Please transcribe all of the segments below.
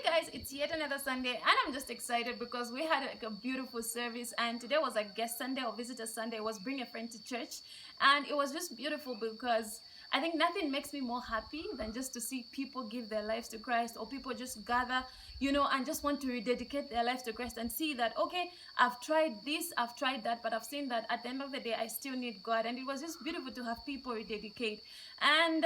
guys, it's yet another Sunday and I'm just excited because we had a beautiful service, and today was a guest Sunday or visitor Sunday. It was bring a friend to church, and it was just beautiful because I think nothing makes me more happy than just to see people give their lives to Christ, or people just gather, and just want to rededicate their lives to Christ and see that, okay, I've tried this, I've tried that, but I've seen that at the end of the day, I still need God. And it was just beautiful to have people rededicate. And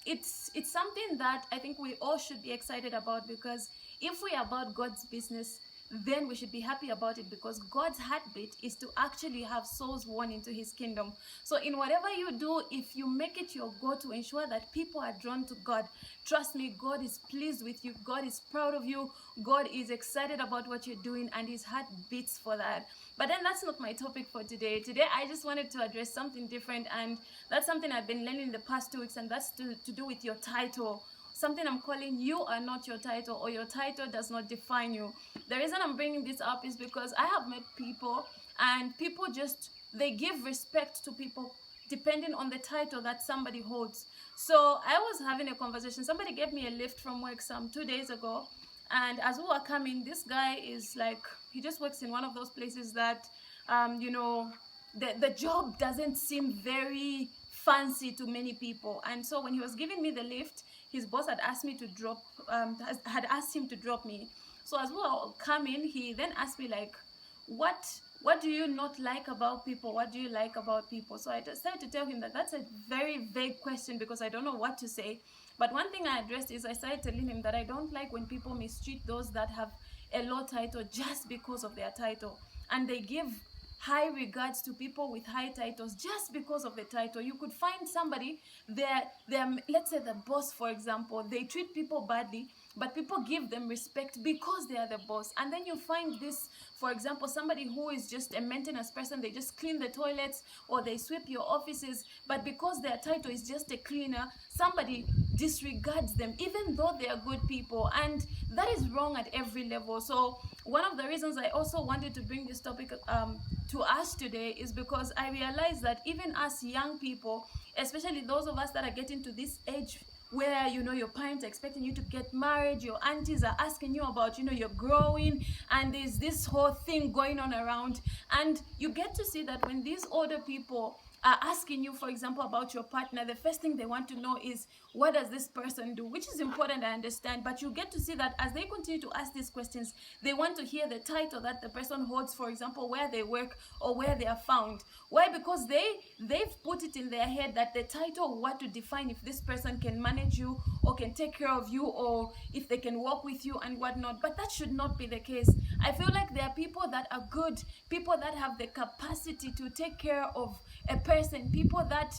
it's something that I think we all should be excited about, because if we are about God's business, then we should be happy about it, because God's heartbeat is to actually have souls won into his kingdom. So in whatever you do, if you make it your goal to ensure that people are drawn to God, trust me, God is pleased with you, God is proud of you, God is excited about what you're doing, and his heart beats for that. But then that's not my topic for today. Today I just wanted to address something different, and that's something I've been learning in the past 2 weeks, and that's to do with your title. Something I'm calling "You Are Not Your Title," or your title does not define you. The reason I'm bringing this up is because I have met people, and people just, they give respect to people depending on the title that somebody holds. So I was having a conversation. Somebody gave me a lift from work some 2 days ago, and as we were coming, this guy is like, he just works in one of those places that, the job doesn't seem very fancy to many people. And so when he was giving me the lift, his boss had asked me to drop, had asked him to drop me. So as we were coming, he then asked me like, what do you not like about people? What do you like about people? So I decided to tell him that that's a very vague question, because I don't know what to say. But one thing I addressed is I started telling him that I don't like when people mistreat those that have a low title just because of their title, and they give high regards to people with high titles just because of the title. You could find somebody, they're let's say the boss, for example, they treat people badly, but people give them respect because they are the boss. And then you find this, for example, somebody who is just a maintenance person, they just clean the toilets or they sweep your offices, but because their title is just a cleaner, somebody disregards them even though they are good people. And that is wrong at every level. So one of the reasons I also wanted to bring this topic to us today is because I realize that even us young people, especially those of us that are getting to this age where your parents are expecting you to get married, your aunties are asking you about you're growing, and there's this whole thing going on around, and you get to see that when these older people are asking you, for example, about your partner, the first thing they want to know is, what does this person do? Which is important, I understand, but you get to see that as they continue to ask these questions, they want to hear the title that the person holds, for example, where they work or where they are found. Why? Because they've put it in their head that the title what to define if this person can manage you or can take care of you, or if they can work with you and whatnot. But that should not be the case. I feel like there are people that are good, people that have the capacity to take care of a person, people that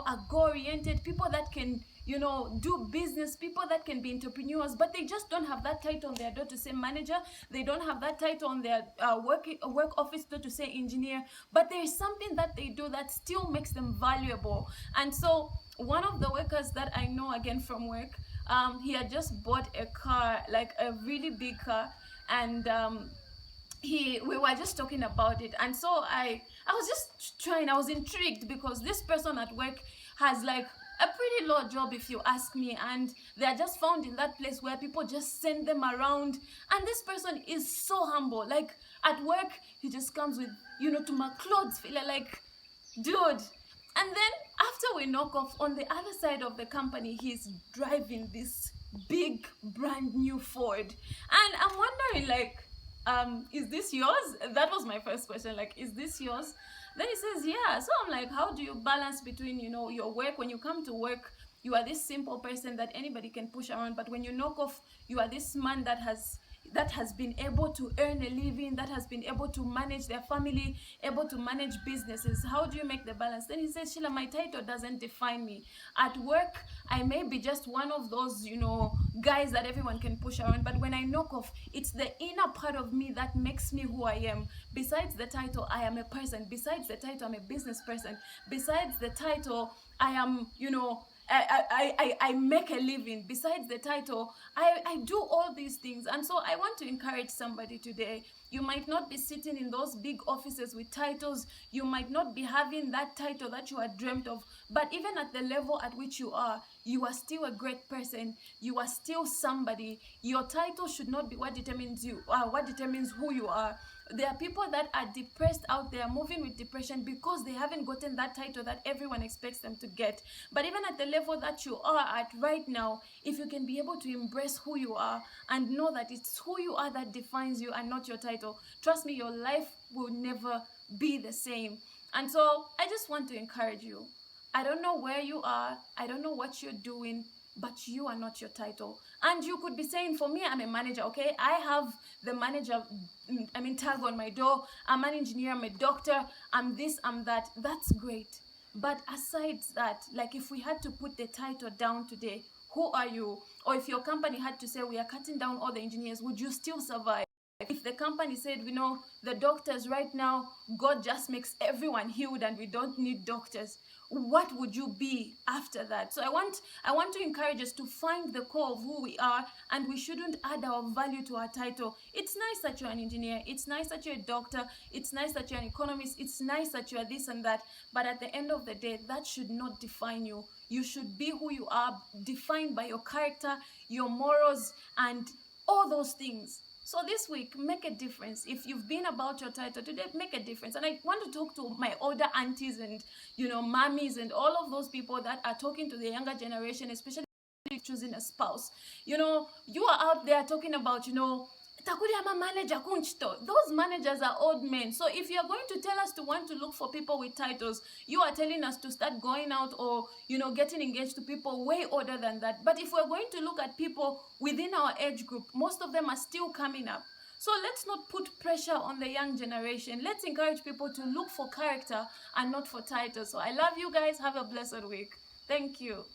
are goal-oriented, people that can do business, people that can be entrepreneurs, but they just don't have that title on their door to say manager. They don't have that title on their work office door to say engineer, but there is something that they do that still makes them valuable. And so one of the workers that I know, again from work, he had just bought a car, like a really big car, and we were just talking about it. And so I was just trying, I was intrigued, because this person at work has like a pretty low job, if you ask me, and they are just found in that place where people just send them around, and this person is so humble. Like at work, he just comes with to my clothes, feeling like, dude. And then after we knock off, on the other side of the company, he's driving this big brand new Ford, and I'm wondering, like, is this yours? That was my first question, like, is this yours? Then he says, yeah. So I'm like, how do you balance between your work? When you come to work, you are this simple person that anybody can push around, but when you knock off, you are this man that has been able to earn a living, that has been able to manage their family, able to manage businesses. How do you make the balance? Then he says, Sheila, my title doesn't define me. At work, I may be just one of those guys that everyone can push around, but when I knock off, it's the inner part of me that makes me who I am. Besides the title, I am a person. Besides the title, I'm a business person. Besides the title, I am I make a living. Besides the title, I do all these things. And so I want to encourage somebody today. You might not be sitting in those big offices with titles. You might not be having that title that you had dreamt of. But even at the level at which you are, you are still a great person. You are still somebody. Your title should not be what determines you, what determines who you are. There are people that are depressed out there, moving with depression because they haven't gotten that title that everyone expects them to get. But even at the level that you are at right now, if you can be able to embrace who you are and know that it's who you are that defines you and not your title, trust me, your life will never be the same. And so I just want to encourage you. I don't know where you are, I don't know what you're doing, but you are not your title. And you could be saying, for me, I'm a manager, okay? I have the manager, tag on my door. I'm an engineer, I'm a doctor, I'm this, I'm that. That's great. But aside that, like if we had to put the title down today, who are you? Or if your company had to say, we are cutting down all the engineers, would you still survive? If the company said, the doctors right now, God just makes everyone healed and we don't need doctors, what would you be after that? So I want to encourage us to find the core of who we are, and we shouldn't add our value to our title. It's nice that you're an engineer, it's nice that you're a doctor, it's nice that you're an economist, it's nice that you're this and that, but at the end of the day, that should not define you. You should be who you are, defined by your character, your morals, and all those things. So this week, make a difference. If you've been about your title today, make a difference. And I want to talk to my older aunties and, mommies and all of those people that are talking to the younger generation, especially choosing a spouse. You are out there talking about, manager kunchito. Those managers are old men. So if you're going to tell us to want to look for people with titles, you are telling us to start going out or, getting engaged to people way older than that. But if we're going to look at people within our age group, most of them are still coming up. So let's not put pressure on the young generation. Let's encourage people to look for character and not for titles. So I love you guys. Have a blessed week. Thank you.